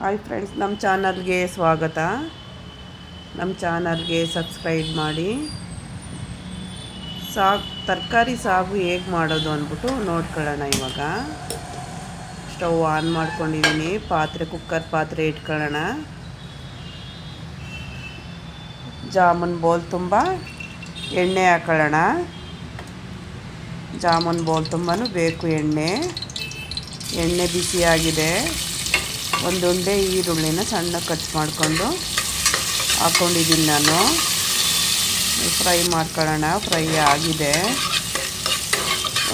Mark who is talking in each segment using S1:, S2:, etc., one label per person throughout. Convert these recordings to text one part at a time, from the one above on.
S1: Hi friends, ನಮ್ಮ ಚಾನಲ್ಗೆ ಸ್ವಾಗತ. ನಮ್ಮ ಚಾನಲ್ಗೆ ಸಬ್ಸ್ಕ್ರೈಬ್ ಮಾಡಿ. ತರಕಾರಿ ಸಾಗು ಹೇಗೆ ಮಾಡೋದು ಅಂದ್ಬಿಟ್ಟು ನೋಡ್ಕೊಳ್ಳೋಣ. ಇವಾಗ ಸ್ಟವ್ ಆನ್ ಮಾಡ್ಕೊಂಡಿದ್ದೀನಿ. ಕುಕ್ಕರ್ ಪಾತ್ರೆ ಇಟ್ಕೊಳ್ಳೋಣ. ಜಾಮೂನ್ ಬೌಲ್ ತುಂಬ ಎಣ್ಣೆ ಹಾಕೊಳ್ಳೋಣ. ಜಾಮೂನ್ ಬೌಲ್ ತುಂಬಾ ಬೇಕು ಎಣ್ಣೆ ಬಿಸಿಯಾಗಿದೆ. ಒಂದು ಉಂಡೆ ಈರುಳ್ಳಿನ ಸಣ್ಣ ಕಟ್ ಮಾಡಿಕೊಂಡು ಹಾಕ್ಕೊಂಡಿದ್ದೀನಿ ನಾನು. ಫ್ರೈ ಮಾಡ್ಕೊಳ್ಳೋಣ. ಫ್ರೈ ಆಗಿದೆ.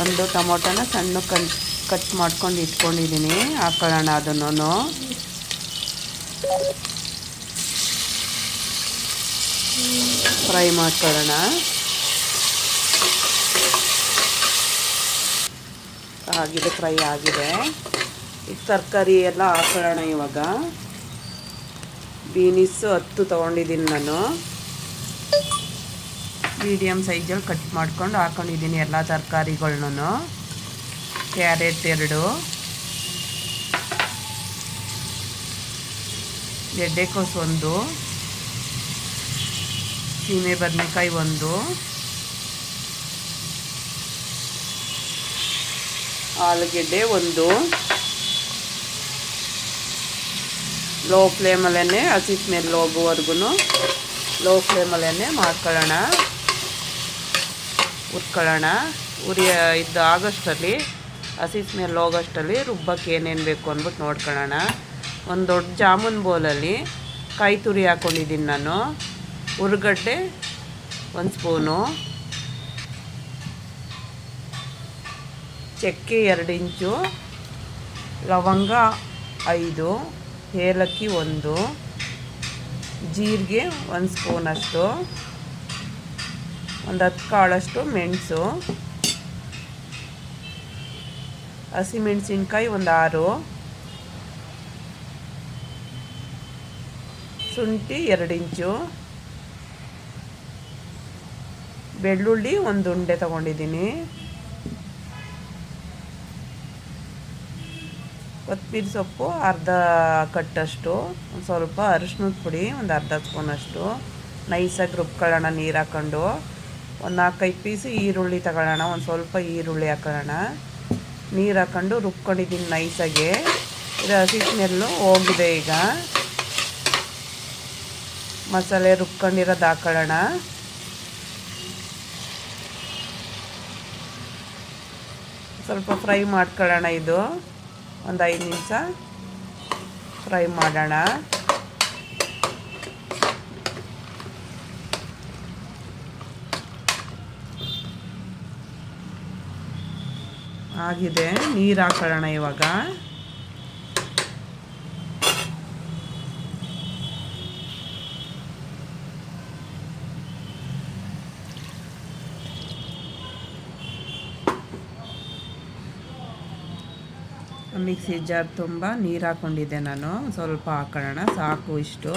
S1: ಒಂದು ಟೊಮೊಟೊನ ಸಣ್ಣ ಕಟ್ ಮಾಡ್ಕೊಂಡು ಇಟ್ಕೊಂಡಿದ್ದೀನಿ, ಹಾಕ್ಕೊಳ್ಳೋಣ. ಅದನ್ನು ಫ್ರೈ ಮಾಡ್ಕೊಳ್ಳೋಣ. ಫ್ರೈ ಆಗಿದೆ. ಈಗ ತರಕಾರಿ ಎಲ್ಲ ಹಾಕೊಳ್ಳೋಣ. ಇವಾಗ ಬೀನಿಸು 10 ತೊಗೊಂಡಿದ್ದೀನಿ ನಾನು. ಮೀಡಿಯಮ್ ಸೈಜಲ್ಲಿ ಕಟ್ ಮಾಡ್ಕೊಂಡು ಹಾಕ್ಕೊಂಡಿದ್ದೀನಿ ಎಲ್ಲ ತರಕಾರಿಗಳ್ನೂ. ಕ್ಯಾರೆಟ್ 2, ಗೆಡ್ಡೆಕೋಸು 1, ಸೀಮೆ ಬದನೆಕಾಯಿ 1, ಆಲೂಗೆಡ್ಡೆ 1. ಲೋ ಫ್ಲೇಮಲ್ಲೇ ಹಸಿ ಸ್ಮೆಲ್ ಹೋಗುವವರೆಗೂ ಲೋ ಫ್ಲೇಮಲ್ಲೇ ಮಾಡ್ಕೊಳ್ಳೋಣ, ಹುರ್ಕೊಳ್ಳೋಣ. ಇದು ಆಗೋಷ್ಟರಲ್ಲಿ, ಹಸಿ ಸ್ಮೆಲ್ ಹೋಗೋಷ್ಟರಲ್ಲಿ ರುಬ್ಬಕ್ಕೆ ಏನೇನು ಬೇಕು ಅಂದ್ಬಿಟ್ಟು ನೋಡ್ಕೊಳ್ಳೋಣ. ಒಂದು ದೊಡ್ಡ ಜಾಮೂನ್ ಬೌಲಲ್ಲಿ ಕಾಯಿ ತುರಿ ಹಾಕ್ಕೊಂಡಿದ್ದೀನಿ ನಾನು. ಹುರ್ಗಡ್ಡೆ 1 ಸ್ಪೂನು, ಚಕ್ಕೆ 2 ಇಂಚು, ಲವಂಗ 5, ಏಲಕ್ಕಿ 1, ಜೀರಿಗೆ 1 ಸ್ಪೂನಷ್ಟು, ಒಂದು 10 ಕಾಳಷ್ಟು ಮೆಣಸು, ಹಸಿಮೆಣಸಿನ್ಕಾಯಿ 6, ಶುಂಠಿ 2 ಇಂಚು, ಬೆಳ್ಳುಳ್ಳಿ 1 ಉಂಡೆ ತೊಗೊಂಡಿದ್ದೀನಿ, ಕೊತ್ತಂಬರಿ ಸೊಪ್ಪು ಅರ್ಧ ಕಟ್ಟಷ್ಟು, ಒಂದು ಸ್ವಲ್ಪ ಅರಿಶಿನದ ಪುಡಿ ಒಂದು ಅರ್ಧ ಸ್ಪೂನಷ್ಟು. ನೈಸಾಗಿ ರುಬ್ಕೊಳ್ಳೋಣ ನೀರು ಹಾಕ್ಕೊಂಡು. ಒಂದು 4-5 ಪೀಸ್ ಈರುಳ್ಳಿ ತಗೊಳ್ಳೋಣ. ಒಂದು ಸ್ವಲ್ಪ ಈರುಳ್ಳಿ ಹಾಕೊಳ್ಳೋಣ. ನೀರು ಹಾಕ್ಕೊಂಡು ರುಬ್ಕೊಂಡಿದ್ದೀನಿ ನೈಸಾಗೆ. ಇದು ಹಸಿ ಸ್ಮೆಲ್ಲು ಹೋಗಿದೆ. ಈಗ ಮಸಾಲೆ ರುಬ್ಕೊಂಡಿರೋದು ಹಾಕೊಳ್ಳೋಣ. ಸ್ವಲ್ಪ ಫ್ರೈ ಮಾಡ್ಕೊಳ್ಳೋಣ. ಇದು ಒಂದು 5 ನಿಮಿಷ ಫ್ರೈ ಮಾಡೋಣ. ಆಗಿದೆ. ನೀರು ಹಾಕೊಳ್ಳೋಣ ಇವಾಗ. ಮಿಕ್ಸಿ ಜಾರ್ ತುಂಬ ನೀರು ಹಾಕ್ಕೊಂಡಿದ್ದೆ ನಾನು. ಸ್ವಲ್ಪ ಹಾಕೊಳ್ಳೋಣ, ಸಾಕು ಇಷ್ಟು.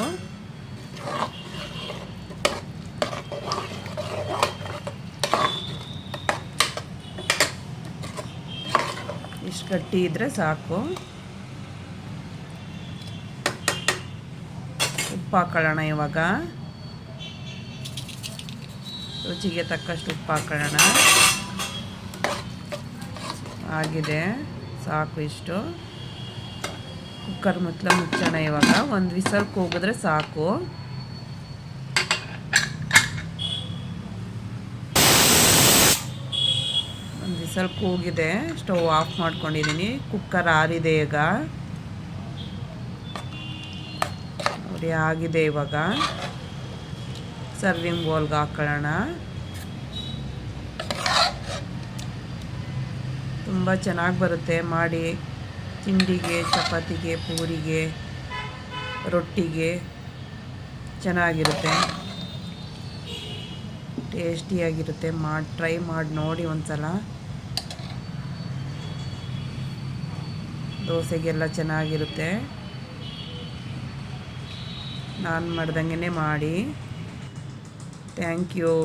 S1: ಇಷ್ಟು ಗಟ್ಟಿ ಇದ್ದರೆ ಸಾಕು. ಉಪ್ಪು ಹಾಕೊಳ್ಳೋಣ ಇವಾಗ. ರುಚಿಗೆ ತಕ್ಕಷ್ಟು ಉಪ್ಪು ಹಾಕೊಳ್ಳೋಣ. ಆಗಿದೆ, ಸಾಕು ಇಷ್ಟು. ಕುಕ್ಕರ್ ಮುಚ್ಚೋಣ ಇವಾಗ. ಒಂದು ವಿಸಲ್ ಕೂಗಿದ್ರೆ ಸಾಕು. ಒಂದು ವಿಸಲ್ ಕೂಗಿದೆ. ಸ್ಟವ್ ಆಫ್ ಮಾಡ್ಕೊಂಡಿದ್ದೀನಿ. ಕುಕ್ಕರ್ ಆರಿದೆ ಈಗ ನೋಡಿ. ಆಗಿದೆ. ಇವಾಗ ಸರ್ವಿಂಗ್ ಬೌಲ್ಗೆ ಹಾಕೊಳ್ಳೋಣ. ತುಂಬ ಚೆನ್ನಾಗಿ ಬರುತ್ತೆ. ಮಾಡಿ ತಿಂಡಿಗೆ, ಚಪಾತಿಗೆ, ಪೂರಿಗೆ, ರೊಟ್ಟಿಗೆ ಚೆನ್ನಾಗಿರುತ್ತೆ. ಟೇಸ್ಟಿಯಾಗಿರುತ್ತೆ. ಟ್ರೈ ಮಾಡಿ ನೋಡಿ ಒಂದ್ಸಲ. ದೋಸೆಗೆಲ್ಲ ಚೆನ್ನಾಗಿರುತ್ತೆ. ನಾನು ಮಾಡ್ದಂಗೆ ಮಾಡಿ. Thank you.